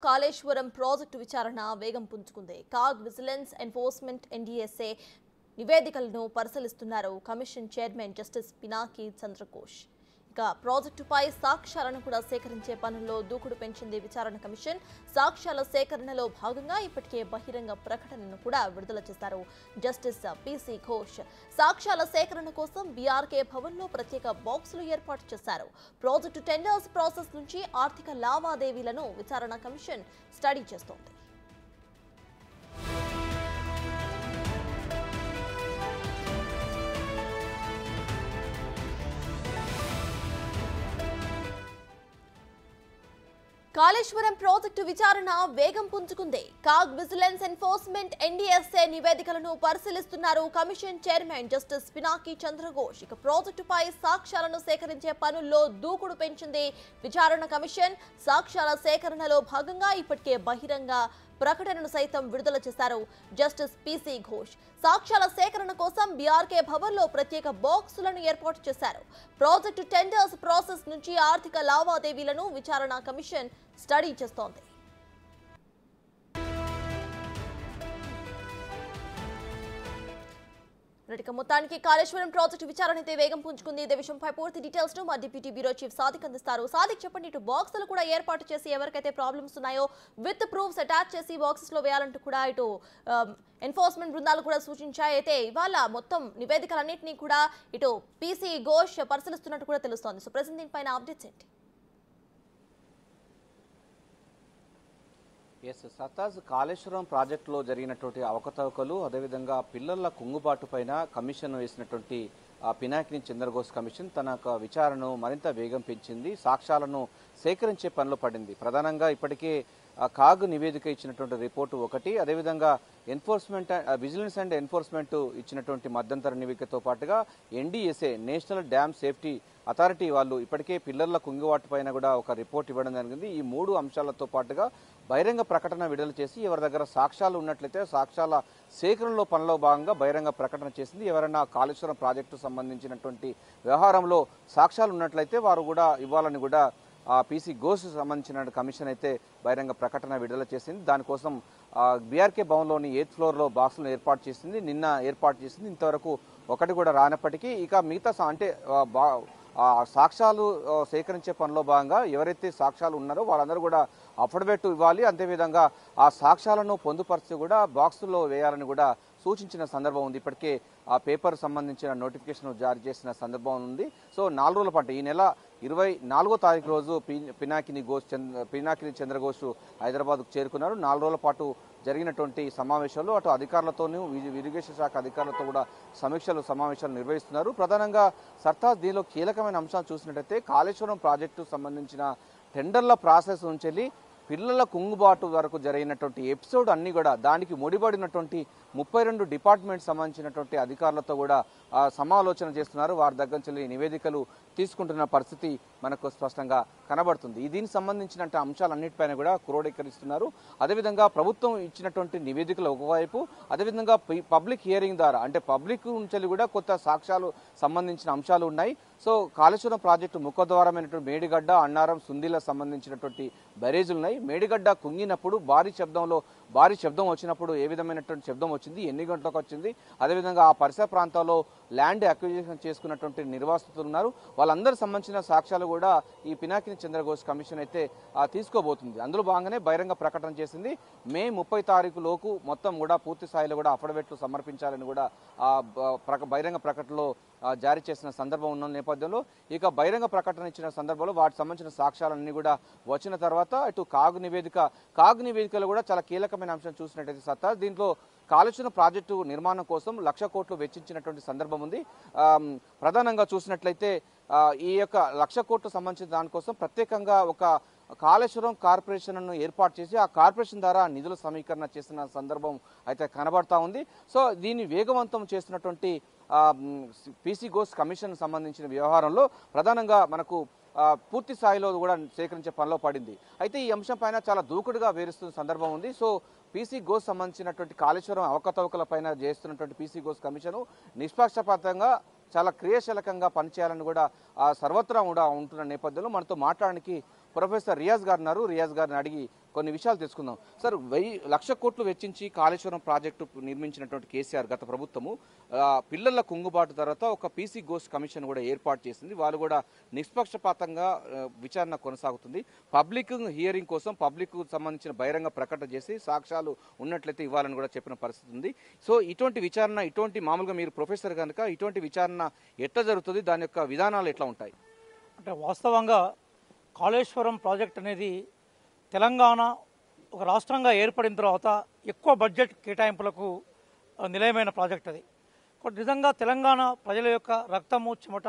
Kaleshwaram project విచారణ వేగం పుంజుకుంది. CAG vigilance enforcement NDSA నివేదికలను పరిశీలిస్తున్నారు commission chairman justice Pinaki Chandra Ghose. ఇక ప్రాజెక్టుపై సాక్ష్యాలను కూడా సేకరించే పనుల్లో దూకుడు పెంచింది విచారణ కమిషన్. సాక్ష్యాల సేకరణలో భాగంగా ఇప్పటికే బహిరంగ ప్రకటనను కూడా విడుదల చేశారు జస్టిస్ పిసి ఘోష్. సాక్ష్యాల సేకరణ కోసం బీఆర్కే భవన్ లో ప్రత్యేక బాక్సులు ఏర్పాటు చేశారు. ప్రాజెక్టు టెండర్స్ ప్రాసెస్ నుంచి ఆర్థిక లావాదేవీలను విచారణ కమిషన్ స్టడీ చేస్తోంది. కాళేశ్వరం ప్రాజెక్టు విచారణ వేగం పుంజుకుంది. కాగ్ విజిలెన్స్ ఎన్ఫోర్స్మెంట్ ఎన్డీఎస్ఏ నివేదికలను పరిశీలిస్తున్నారు commission chairman justice Pinaki Chandra Ghose. ఇక ప్రాజెక్టుపై సాక్ష్యాలను సేకరించే పనుల్లో దూకుడు పెంచింది విచారణ కమిషన్. సాక్ష్యాల సేకరణలో భాగంగా ఇప్పటికే బహిరంగ ప్రకటనను సైతం విడుదల చేశారు జస్టిస్ పిసి ఘోష్. సాక్ష్యాల సేకరణ కోసం బీఆర్కే భవన్ లో ప్రత్యేక బాక్సులను ఏర్పాటు చేశారు. ప్రాజెక్టు టెండర్స్ ప్రాసెస్ నుంచి ఆర్థిక లావాదేవీలను విచారణ కమిషన్ స్టడీ చేస్తోంది. మొత్తానికి కాళేశ్వరం ప్రాజెక్టు విచారణ అయితే వేగం పుంజుకుంది. ఇదే విషయంపై పూర్తి డీటెయిల్స్ ను మా డిప్యూటీ బ్యూరో చీఫ్ సాదిక్ అందిస్తారు. సాదిక్, చెప్పండి, ఇటు బాక్సులు కూడా ఏర్పాటు చేసి ఎవరికైతే ప్రాబ్లమ్స్ ఉన్నాయో విత్ ప్రూఫ్స్ అటాచ్ చేసి బాక్సెస్ లో వేయాలంటూ కూడా ఇటు ఎన్ఫోర్స్మెంట్ బృందాలు కూడా సూచించాయి. అయితే ఇవాళ మొత్తం నివేదికలన్నింటినీ కూడా ఇటు పిసి ఘోష్ పరిశీలిస్తున్నట్టు కూడా తెలుస్తోంది. సో ప్రెజెంట్ దీనిపైన అప్డేట్స్ ఏంటి? సతాజ్, కాళేశ్వరం ప్రాజెక్టులో జరిగినటువంటి అవకతవకలు, అదేవిధంగా పిల్లల కుంగుబాటు పైన కమిషన్ వేసినటువంటి పినాకిని చంద్రఘోష్ కమిషన్ తన విచారణను మరింత వేగం పెంచింది. సాక్ష్యాలను సేకరించే పనిలో పడింది. ప్రధానంగా ఇప్పటికే కాగ్ నివేదిక ఇచ్చినటువంటి రిపోర్టు ఒకటి, అదేవిధంగా విజిలెన్స్ అండ్ ఎన్ఫోర్స్మెంట్ ఇచ్చినటువంటి మధ్యంతర నివేదికతో పాటుగా NDSA national dam safety authority వాళ్ళు ఇప్పటికే పిల్లర్ల కుంగుబాటు పైన కూడా ఒక రిపోర్ట్ ఇవ్వడం జరిగింది. ఈ మూడు అంశాలతో పాటుగా బహిరంగ ప్రకటన విడుదల చేసి ఎవరి దగ్గర సాక్ష్యాలు ఉన్నట్లయితే సాక్ష్యాల సేకరణలో పనిలో భాగంగా బహిరంగ ప్రకటన చేసింది. ఎవరైనా కాళేశ్వరం ప్రాజెక్టు సంబంధించినటువంటి వ్యవహారంలో సాక్ష్యాలు ఉన్నట్లయితే వారు కూడా ఇవ్వాలని కూడా పిసి ఘోష్ సంబంధించిన కమిషన్ అయితే బహిరంగ ప్రకటన విడుదల చేసింది. దానికోసం బీఆర్కే భవన్లోని 8th ఫ్లోర్లో బాక్సులను ఏర్పాటు చేసింది. నిన్న ఏర్పాటు చేసింది. ఇంతవరకు ఒకటి కూడా రానప్పటికీ ఇక మిగతా అంటే సాక్ష్యాలు సేకరించే పనిలో భాగంగా ఎవరైతే సాక్ష్యాలు ఉన్నారో వాళ్ళందరూ కూడా అఫిడవిట్ ఇవ్వాలి. అంతేవిధంగా ఆ సాక్ష్యాలను పొందుపరిచి కూడా బాక్సుల్లో వేయాలని కూడా సూచించిన సందర్భం ఉంది. ఇప్పటికే ఆ పేపర్ సంబంధించిన నోటిఫికేషన్ జారీ చేసిన సందర్భం ఉంది. సో 4 రోజుల పాటు ఈ నెల 24వ తారీఖు రోజు పినాకిని చంద్రఘోష్ హైదరాబాద్కు చేరుకున్నారు. 4 రోజుల పాటు జరిగినటువంటి సమావేశాలు అటు అధికారులతోనూ ఇరిగేషన్ శాఖ అధికారులతో కూడా సమావేశాలు నిర్వహిస్తున్నారు. ప్రధానంగా సర్తాజ్ దీనిలో కీలకమైన అంశాలు చూసినట్టయితే కాళేశ్వరం ప్రాజెక్టు సంబంధించిన టెండర్ల ప్రాసెస్ నుంచి పిల్లల కుంగుబాటు వరకు జరిగినటువంటి ఎపిసోడ్ అన్ని కూడా దానికి ముడిపడినటువంటి 32 డిపార్ట్మెంట్ సంబంధించినటువంటి అధికారులతో కూడా సమాలోచన చేస్తున్నారు. వారి దగ్గర నుంచి నివేదికలు తీసుకుంటున్న పరిస్థితి మనకు స్పష్టంగా కనబడుతుంది. దీనికి సంబంధించిన అంశాలన్నిటిపైన కూడా క్రోడీకరిస్తున్నారు. అదేవిధంగా ప్రభుత్వం ఇచ్చినటువంటి నివేదికలు ఒకవైపు, అదేవిధంగా పబ్లిక్ హియరింగ్ ద్వారా అంటే పబ్లిక్ నుంచి కూడా కొత్త సాక్ష్యాలు సంబంధించిన అంశాలు ఉన్నాయి. సో కాళేశ్వరం ప్రాజెక్టు ముఖద్వారమైనటువంటి మేడిగడ్డ, అన్నారం, సుందిల సంబంధించినటువంటి బ్యారేజీలు ఉన్నాయి. మేడిగడ్డ కుంగినప్పుడు భారీ శబ్దం వచ్చినప్పుడు ఏ విధమైనటువంటి శబ్దం వచ్చింది, ఎన్ని గంటలకు వచ్చింది, అదేవిధంగా ఆ పరిసర ప్రాంతాల్లో ల్యాండ్ అక్విజిషన్ చేసుకున్నటువంటి నిర్వాసితులు ఉన్నారు. వాళ్ళందరూ సంబంధించిన సాక్ష్యాలు కూడా ఈ పినాకిని చంద్రఘోష్ కమిషన్ అయితే తీసుకోబోతుంది. అందులో భాగంగానే బహిరంగ ప్రకటన చేసింది. మే 30 తారీఖు లోపు మొత్తం కూడా పూర్తి స్థాయిలో కూడా అఫిడవిట్లు సమర్పించాలని కూడా బహిరంగ ప్రకటనలో జారీ చేసిన సందర్భం ఉన్న నేపథ్యంలో ఇక బహిరంగ ప్రకటన ఇచ్చిన సందర్భంలో వాటికి సంబంధించిన సాక్ష్యాలన్నీ కూడా వచ్చిన తర్వాత ఇటు కాగ్ నివేదికలో కూడా చాలా కీలకమైన అంశం చూసినట్టయితే సత్తా దీంట్లో కాళేశ్వరం ప్రాజెక్టు నిర్మాణం కోసం 1,00,000 కోట్లు వెచ్చించినటువంటి సందర్భం ఉంది. ప్రధానంగా చూసినట్లయితే ఈ యొక్క 1,00,000 కోట్లు సంబంధించిన దానికోసం ప్రత్యేకంగా ఒక కాళేశ్వరం కార్పొరేషన్ ఏర్పాటు చేసి ఆ కార్పొరేషన్ ద్వారా నిధుల సమీకరణ చేసిన సందర్భం అయితే కనబడతా ఉంది. సో దీన్ని వేగవంతం చేస్తున్నటువంటి పిసి ఘోష్ కమిషన్ సంబంధించిన వ్యవహారంలో ప్రధానంగా మనకు పూర్తి స్థాయిలో కూడా సేకరించే పనిలో పడింది. అయితే ఈ అంశం పైన చాలా దూకుడుగా వేరుస్తున్న సందర్భం ఉంది. సో పిసి ఘోష్ సంబంధించినటువంటి కాళేశ్వరం అవకతవకల పైన చేస్తున్నటువంటి పిసి ఘోష్ కమిషన్ నిష్పక్షపాతంగా చాలా క్రియాశీలకంగా పనిచేయాలని కూడా సర్వత్రా కూడా ఉంటున్న నేపథ్యంలో మనతో మాట్లాడడానికి ప్రొఫెసర్ రియాజ్ గారు ఉన్నారు. రియాజ్ గారిని అడిగి కొన్ని విషయాలు తెలుసుకుందాం. సార్, 1,00,000 కోట్లు వెచ్చించి కాళేశ్వరం ప్రాజెక్టు నిర్మించినటువంటి కేసీఆర్ గత ప్రభుత్వము పిల్లల కుంగుబాటు తర్వాత ఒక పీసీ ఘోష్ కమిషన్ కూడా ఏర్పాటు చేసింది. వాళ్ళు కూడా నిష్పక్షపాతంగా విచారణ కొనసాగుతుంది. పబ్లిక్ హియరింగ్ కోసం పబ్లిక్ సంబంధించిన బహిరంగ ప్రకటన చేసి సాక్ష్యాలు ఉన్నట్లయితే ఇవ్వాలని కూడా చెప్పిన పరిస్థితి ఉంది. సో ఇటువంటి విచారణ, ఇటువంటి మామూలుగా మీరు ప్రొఫెసర్ కనుక ఇటువంటి విచారణ ఎట్లా జరుగుతుంది, దాని యొక్క విధానాలు ఎట్లా ఉంటాయి? అంటే వాస్తవంగా కాళేశ్వరం ప్రాజెక్ట్ అనేది తెలంగాణ ఒక రాష్ట్రంగా ఏర్పడిన తర్వాత ఎక్కువ బడ్జెట్ కేటాయింపులకు నిలయమైన ప్రాజెక్ట్ అది. నిజంగా తెలంగాణ ప్రజల యొక్క రక్తము చెమట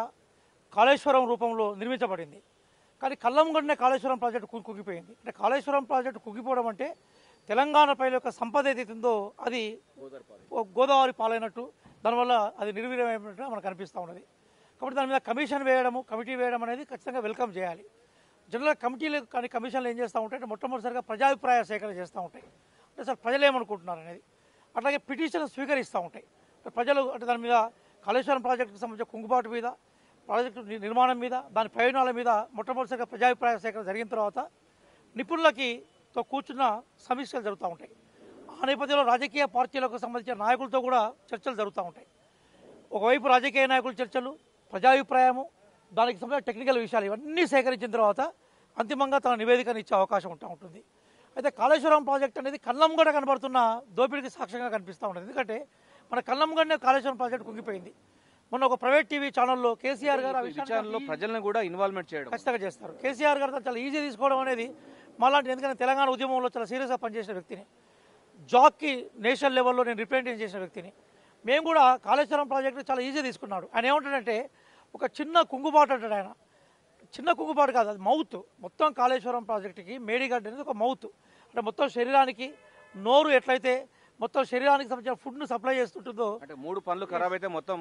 కాళేశ్వరం రూపంలో నిర్మించబడింది. కానీ కళ్ళంగొండనే కాళేశ్వరం ప్రాజెక్టు కుంగిపోయింది. అంటే కాళేశ్వరం ప్రాజెక్టు కుంగిపోవడం అంటే తెలంగాణ ప్రజల యొక్క సంపద ఏదైతే ఉందో అది గోదావరి పాలైనట్టు, దానివల్ల అది నిర్వీర్యమైనట్టు మనకు అనిపిస్తూ ఉన్నది. కాబట్టి దాని మీద కమిటీ వేయడం అనేది ఖచ్చితంగా వెల్కమ్ చేయాలి. జనరల్గా కమిటీలు కానీ కమిషన్లు ఏం చేస్తూ ఉంటాయి అంటే మొట్టమొదటిసారిగా ప్రజాభిప్రాయ సేకరణ చేస్తూ ఉంటాయి. అంటే సార్ ప్రజలు ఏమనుకుంటున్నారు అనేది, అట్లాగే పిటిషన్ స్వీకరిస్తూ ఉంటాయి. ప్రజలు అంటే దాని మీద కాళేశ్వరం ప్రాజెక్టుకు సంబంధించిన కుంగుబాటు మీద, ప్రాజెక్టు నిర్మాణం మీద, దాని ప్రయోజనాల మీద మొట్టమొదటిసారిగా ప్రజాభిప్రాయ సేకరణ జరిగిన తర్వాత నిపుణులతో కూర్చున్న సమీక్షలు జరుగుతూ ఉంటాయి. ఆ నేపథ్యంలో రాజకీయ పార్టీలకు సంబంధించిన నాయకులతో కూడా చర్చలు జరుగుతూ ఉంటాయి. ఒకవైపు రాజకీయ నాయకుల చర్చలు, ప్రజాభిప్రాయము, దానికి సంబంధించిన టెక్నికల్ విషయాలు ఇవన్నీ సేకరించిన తర్వాత అంతిమంగా తన నివేదికను ఇచ్చే అవకాశం ఉంటుంది. అయితే కాళేశ్వరం ప్రాజెక్ట్ అనేది కళ్ళంగొండ కనబడుతున్న దోపిడీకి సాక్ష్యంగా కనిపిస్తూ ఉంటుంది. ఎందుకంటే మన కళ్ళంగొండనే కాళేశ్వరం ప్రాజెక్ట్ కుంగిపోయింది. మొన్న ఒక ప్రైవేట్ టీవీ ఛానల్లో కేసీఆర్ గారు విచారణలో ప్రజలను కూడా ఇన్వాల్వ్మెంట్ చేయడం ఖచ్చితంగా చేస్తారు. కేసీఆర్ గారు చాలా ఈజీ తీసుకోవడం అనేది మళ్ళీ, ఎందుకంటే తెలంగాణ ఉద్యమంలో చాలా సీరియస్గా పనిచేసిన వ్యక్తిని, జాక్కి నేషనల్ లెవెల్లో నేను రిప్రజెంటేషన్ చేసిన వ్యక్తిని. మేము కూడా కాళేశ్వరం ప్రాజెక్టు చాలా ఈజీ తీసుకున్నాడు. ఆయన ఏమంటాడంటే ఒక చిన్న కుంగుబాటు అంటాడు. ఆయన చిన్న కుంగుబాటు కాదు, అది మౌత్. మొత్తం కాళేశ్వరం ప్రాజెక్టుకి మేడిగడ్డ అనేది ఒక మౌత్. అంటే మొత్తం శరీరానికి, నోరు ఎట్లయితే మొత్తం శరీరానికి సంబంధించిన ఫుడ్ను సప్లై చేస్తుంటుందో, అంటే 3 పనులు ఖరాబ్ అయితే మొత్తం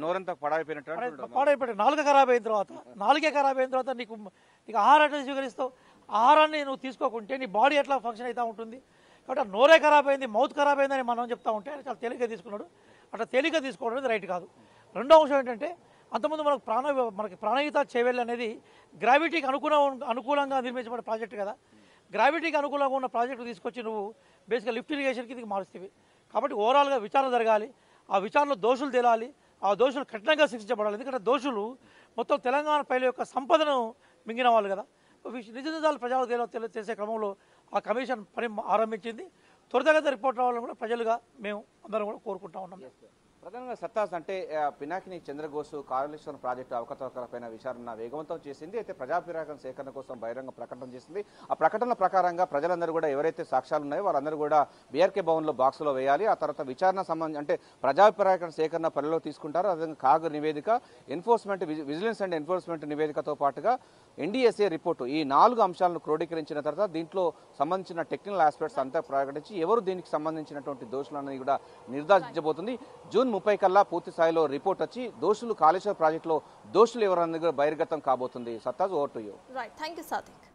నోరంతా పాడైపోయి నాలుక ఖరాబ్ అయిన తర్వాత, నాలుగే ఖరాబ్ అయిన తర్వాత నీకు ఆహారం ఎట్లా స్వీకరిస్తావు? ఆహారాన్ని నువ్వు తీసుకోకుంటే నీ బాడీ ఎట్లా ఫంక్షన్ అవుతూ ఉంటుంది? కాబట్టి నోరే ఖరాబ్ అయింది, మౌత్ ఖరాబ్ అయిందని మనం చెప్తా ఉంటే ఆయన చాలా తేలిగ్గా తీసుకున్నాడు. అట్లా తేలిగ్గా తీసుకోవడం అనేది రైట్ కాదు. రెండో అంశం ఏంటంటే అంతకుముందు మనకి ప్రాణహిత చేవెళ్ళి అనేది గ్రావిటీకి అనుకూలంగా నిర్మించబడే ప్రాజెక్టు కదా. గ్రావిటీకి అనుకూలంగా ఉన్న ప్రాజెక్టు తీసుకొచ్చి నువ్వు బేసిక్గా లిఫ్ట్ ఇరిగేషన్కి ఇది మారుస్తేవి. కాబట్టి ఓవరాల్గా విచారణ జరగాలి. ఆ విచారణలో దోషులు తేలాలి. ఆ దోషులు కఠినంగా శిక్షించబడాలి. ఎందుకంటే దోషులు మొత్తం తెలంగాణ ప్రజల యొక్క సంపదను మింగిన వాళ్ళు కదా. నిజాలు ప్రజలకు తెలిసే క్రమంలో ఆ కమిషన్ పని ఆరంభించింది. త్వరితగతిన రిపోర్ట్ రావాలని కూడా ప్రజలుగా మేము అందరం కూడా కోరుకుంటా ఉన్నాం. ప్రధానంగా సత్తాస్ అంటే పినాకిని చంద్రఘోష్ కాళేశ్వరం ప్రాజెక్టు అవకతవకలపైన విచారణ వేగవంతం చేసింది. అయితే ప్రజాభిప్రాయ సేకరణ కోసం బహిరంగ ప్రకటన చేసింది. ఆ ప్రకటన ప్రకారంగా ప్రజలందరూ కూడా ఎవరైతే సాక్ష్యాలు ఉన్నాయో వారందరూ కూడా బీఆర్కే భవన్లో బాక్సులో వేయాలి. ఆ తర్వాత విచారణ అంటే ప్రజాభిప్రాయ సేకరణ పరిలో తీసుకుంటారు. అదేవిధంగా కాగ్ నివేదిక, విజిలెన్స్ అండ్ ఎన్ఫోర్స్మెంట్ నివేదికతో పాటుగా ఎన్డీఎస్ఏ రిపోర్టు, ఈ 4 అంశాలను క్రోడీకరించిన తర్వాత దీంట్లో సంబంధించిన టెక్నికల్ ఆస్పెక్ట్స్ అంతా ప్రకటించి ఎవరు దీనికి సంబంధించినటువంటి దోషులన్నది కూడా నిర్ధారించబోతుంది. జూన్ 30 కల్లా పూర్తి స్థాయిలో రిపోర్ట్ వచ్చి కాళేశ్వరం ప్రాజెక్టులో దోషులు ఎవరన్నది బహిర్గతం కాబోతుంది. Sattaj, over to you. Right, thank you Sadiq.